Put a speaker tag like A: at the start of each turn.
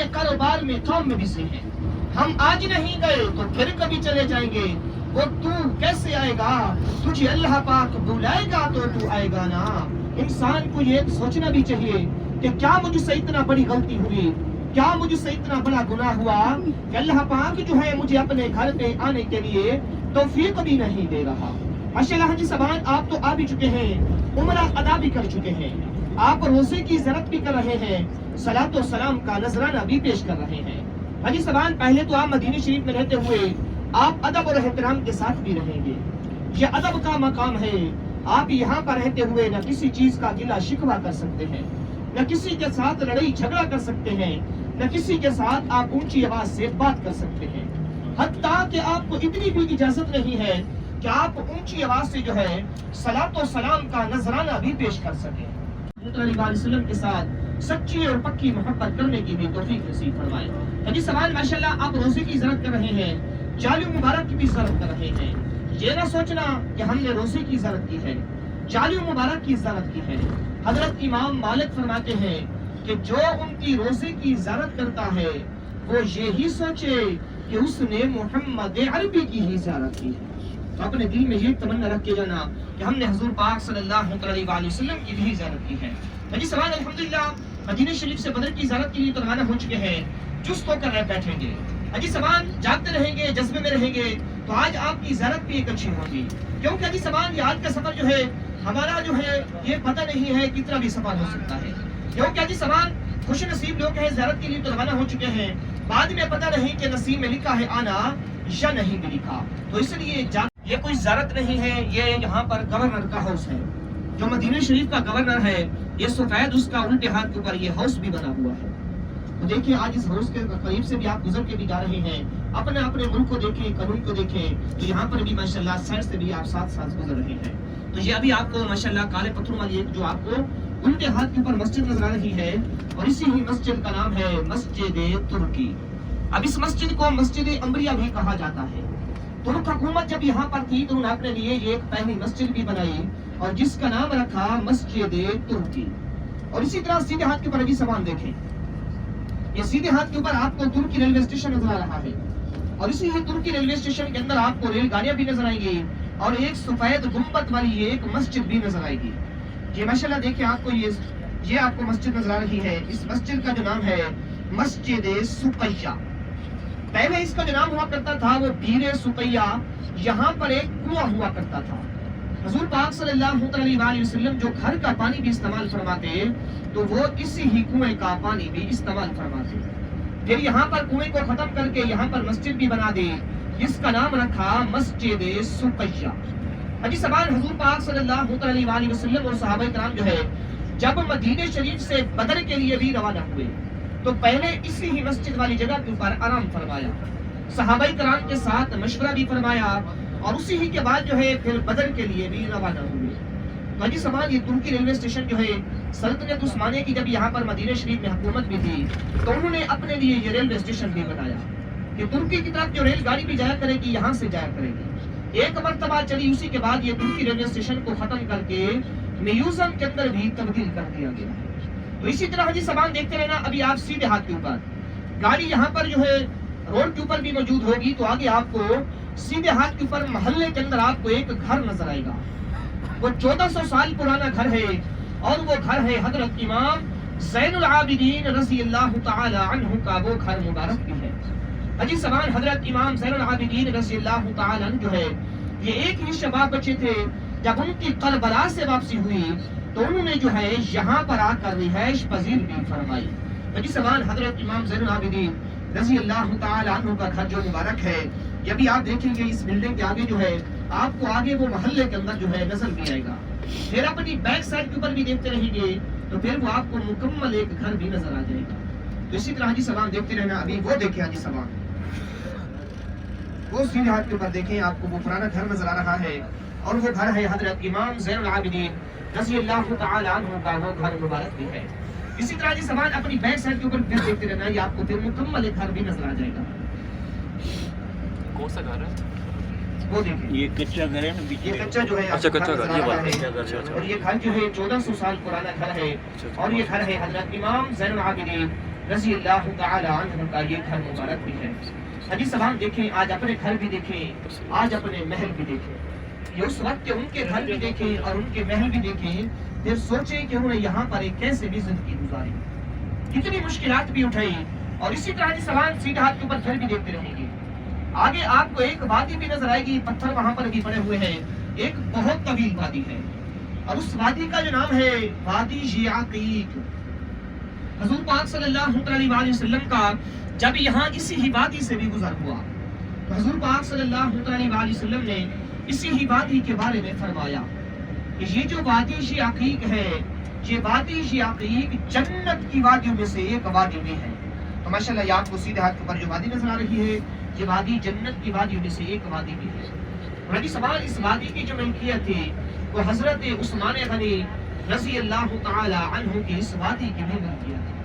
A: اپنے کاروبار میں کام میں بزی ہیں. ہم آج نہیں گئے تو پھر کبھی چلے جائیں گے. وہ تو کیسے آئے گا؟ تجھے اللہ پاک بلائے گا تو تو آئے گا نا. انسان کو یہ سوچنا بھی چاہیے کہ کیا مجھ سے اتنا بڑی غلطی ہوئی, کیا مجھ سے اتنا بڑا گناہ ہوا کہ اللہ پاک جو ہے مجھے اپنے گھر پہ آنے کے لیے توفیق بھی نہیں دے رہا. ماشاءاللہ حاجی صاحبان, آپ تو آ بھی چکے ہیں, عمرہ ادا بھی کر چکے ہیں, آپ روزے کی زیارت بھی کر رہے ہیں, صلاۃ و سلام کا نذرانہ بھی پیش کر رہے ہیں. حاجی صاحبان, پہلے تو آپ مدینہ شریف میں رہتے ہوئے آپ ادب اور احترام کے ساتھ بھی رہیں گے. یہ ادب کا مقام ہے. آپ یہاں پر رہتے ہوئے نہ کسی چیز کا گلہ شکوہ کر سکتے ہیں, نہ کسی کے ساتھ لڑائی جھگڑا کر سکتے ہیں, نہ کسی کے ساتھ آپ اونچی آواز سے بات کر سکتے ہیں. حتیٰ کہ آپ کو اتنی بھی اجازت نہیں ہے کہ آپ اونچی آواز سے جو ہے صلاۃ و سلام کا نذرانہ بھی پیش کر سکیں. حضرت علیہ وسلم کے ساتھ سچی اور پکی محبت کرنے کی بھی توفیق نصیب فرمائے. حجی سوال, ماشاءاللہ آپ روزے کی زیارت کر رہے ہیں, جعلی مبارک کی بھی زیارت کر رہے ہیں. یہ نہ سوچنا کہ ہم نے روزے کی زیارت کی ہے, جعلی مبارک کی زیارت کی ہے. حضرت امام مالک فرماتے ہیں کہ جو ان کی روزے کی زیارت کرتا ہے وہ یہی سوچے کہ اس نے محمد عربی کی ہی زیارت کی ہے. تو اپنے دل میں یہ تمنا رکھ کے جانا کہ ہم نے حضور پاک صلی اللہ علیہ وآلہ وسلم کی بھی زیارت کی ہے. حجی سوال, الحمدللہ مدینہ شریف سے بدر کی زیارت کے لیے تو روانہ ہو چکے ہیں, چست ہو کر بیٹھیں گے. حجی سوال, جاگتے رہیں گے, جذبے میں رہیں گے, تو آج آپ کی زیارت بھی ایک اچھی ہوگی. کیونکہ حجی سوال, یہ آج کا سفر جو ہے ہمارا جو ہے یہ پتہ نہیں ہے کتنا بھی سفر ہو سکتا ہے. کیونکہ حجی سوال, خوش نصیب لوگ ہیں زیارت کے لیے تو روانہ ہو چکے ہیں, بعد میں پتہ نہیں کہ نصیب میں لکھا ہے آنا یا نہیں بھی لکھا. تو اس لیے یہ کوئی زیارت نہیں ہے, یہ یہاں پر گورنر کا ہاؤس ہے. جو مدینہ شریف کا گورنر ہے, یہ سفید اس کا الٹے ہاتھ کے اوپر یہ ہاؤس بھی بنا ہوا ہے. تو دیکھیں آج اس ہاؤس کے قریب سے بھی آپ گزر کے بھی جا رہے ہیں, اپنے ملک کو دیکھیں, قانون کو دیکھیں, تو یہاں پر بھی ماشاءاللہ سائڈ سے بھی آپ ساتھ گزر رہے ہیں. تو یہ ابھی آپ کو ماشاءاللہ کالے پتھروں والی ایک جو آپ کو الٹے ہاتھ کے اوپر مسجد نظر آ رہی ہے, اور اسی ہی مسجد کا نام ہے مسجد ترکی. اب اس مسجد کو مسجد انبریہ بھی کہا جاتا ہے. ترک حکومت جب یہاں پر تھی تو انہوں نے اپنے لیے ایک پہلی مسجد بھی بنائی اور جس کا نام رکھا مسجد ترکی. اور اسی طرح سیدھے ہاتھ کے اوپر ابھی سامان دیکھیں, یہ سیدھے ہاتھ کے اوپر آپ کو ترکی ریلوے اسٹیشن نظر آ رہا ہے, اور اسی ہی ترکی ریلوے اسٹیشن کے اندر آپ کو ریل گاڑیاں بھی نظر آئیں گی, اور ایک سفید گنبد والی ایک مسجد بھی نظر آئے گی. یہ ماشاءاللہ دیکھیں آپ کو یہ آپ کو مسجد نظر آ رہی ہے. اس مسجد کا جو نام ہے مسجد سقیہ. پہلے اس کا جو نام ہوا کرتا تھا وہ بیر سقیہ. یہاں پر ایک کنواں ہوا کرتا تھا. حضور پاک صلی اللہ علیہ وآلہ وسلم جو گھر کا پانی بھی استعمال فرماتے تو وہ اسی ہی کنویں کا پانی بھی استعمال فرماتے. پھر یہاں پر کنویں کو ختم کر کے یہاں پر مسجد بھی بنا دی, جس کا نام رکھا مسجد سقیہ. حجی سوال, حضور پاک صلی اللہ علیہ وآلہ وسلم اور صحابہ کرام جو ہے جب مدینہ شریف سے بدر کے لیے بھی روانہ ہوئے تو پہلے اسی ہی مسجد والی جگہ کے اوپر آرام فرمایا, صحابہ کرام کے ساتھ مشورہ بھی فرمایا, اور اسی ہی کے بعد جو ہے پھر بدر کے لیے بھی روانہ ہوئے. تو حجی سوال, یہ ترکی ریلوے اسٹیشن جو ہے سلطنت عثمانیہ کی جب یہاں پر مدینہ شریف میں حکومت بھی تھی تو انہوں نے اپنے لیے یہ ریلوے اسٹیشن بھی بنایا کہ ترکی کی طرف جو ریل گاڑی بھی جایا کرے گی یہاں سے جایا کرے گی. ایک مرتبہ چلی, اسی کے بعد یہ ترکی ریلوے اسٹیشن کو ختم کر کے میوزیم کے اندر بھی تبدیل کر دیا گیا. تو اسی طرح حجی سامان دیکھتے رہنا. ابھی آپ سیدھے ہاتھ کے اوپر گاڑی یہاں پر جو ہے روڈ کے اوپر بھی موجود ہوگی, تو آگے آپ کو سیدھے ہاتھ کے اوپر محلے کے اندر آپ کو ایک گھر نظر آئے گا. وہ 1400 سال پرانا گھر ہے, اور وہ گھر ہے حضرت امام زین العابدین رضی اللہ تعالی عنہ کا وہ گھر مبارک بھی ہے. حجی سامان, حضرت امام زین العابدین رضی اللہ تعالی عنہ جو ہے یہ ایک ہی شباب بچے تھے. جب ان کی کربلا سے واپسی ہوئی تو انہوں نے جو ہے یہاں پر آ کر رہائش پذیر بھی فرمائی. حجی سامان, حضرت امام زین العابدین رضی اللہ تعالی عنہ کا گھر جو مبارک ہے, یہ بھی آپ دیکھیں گے اس بلڈنگ کے آگے جو ہے آپ کو آگے وہ محلے کے اندر جو ہے نظر بھی آئے گا. پھر اپنی بیک سائڈ کے اوپر بھی دیکھتے رہیں گے تو پھر وہ آپ کو مکمل ایک گھر بھی نظر آ جائے گا. تو اسی طرح حجی سامان دیکھتے رہنا. ابھی وہ دیکھیں حجی سامان, وہ سیدھے ہاتھ کے اوپر دیکھیں آپ کو وہ پرانا گھر نظر آ رہا ہے, اور وہ گھر ہے حضرت امام زین العابدین رضی اللہ تعالی عنہ کا وہ گھر مبارک بھی ہے. اسی طرح جی سامان اپنی بیک سائڈ کے اوپر پھر دیکھتے رہنا, یہ آپ کو پھر مکمل ایک گھر بھی نظر آ جائے گا.
B: کون سا گھر ہے
A: وہ دیکھیں,
C: یہ کچا گھر ہے نا,
A: یہ کچا جو ہے
B: اچھا کچا گھر, یہ بات ہے.
A: اور یہ گھر جو ہے 1400 سال پرانا گھر ہے, اور یہ گھر ہے حضرت امام زین العابدین رضی اللہ تعالی عنہ کا یہ گھر مبارک بھی ہے۔ حدیث سلام دیکھیں، آج اپنے گھر بھی دیکھیں، آج اپنے محل بھی دیکھیں، یہ اس وقت ان کے گھر بھی دیکھیں اور ان کے محل بھی دیکھیں، پھر سوچیں کہ انہوں نے یہاں پر ایک کیسے بھی زندگی گزاری، کتنی مشکلات بھی اٹھائی، اور اسی طرح حدیث سلام سیدھے ہاتھ کے اوپر گھر بھی دیکھتے رہیں گے۔ آگے آپ کو ایک وادی بھی نظر آئے گی، پتھر وہاں پر بھی پڑے ہوئے ہیں، ایک بہت طویل وادی ہے، اور اس وادی کا جو نام ہے وادی عقیق۔ حضور پاک صلی اللہ علیہ وسلم کا جب یہاں اسی ہی وادی سے بھی گزر ہوا تو حضور پاک صلی اللہ علیہ وسلم نے اسی ہی وادی کے بارے میں فرمایا کہ یہ جو وادی عقیق ہے، یہ وادی عقیق جنت کی وادیوں میں سے ایک وادی بھی ہے۔ تو ماشاءاللہ یہ آپ کو سیدھے ہاتھ کے اوپر جو وادی نظر آ رہی ہے، یہ وادی جنت کی وادیوں میں سے ایک وادی بھی ہے۔ اور ابھی سوال اس وادی کی جو ملکیت تھی وہ حضرت عثمان غنی رضی اللہ تعالی عنہ کی اس وادی کی بھی ملکیت ہے۔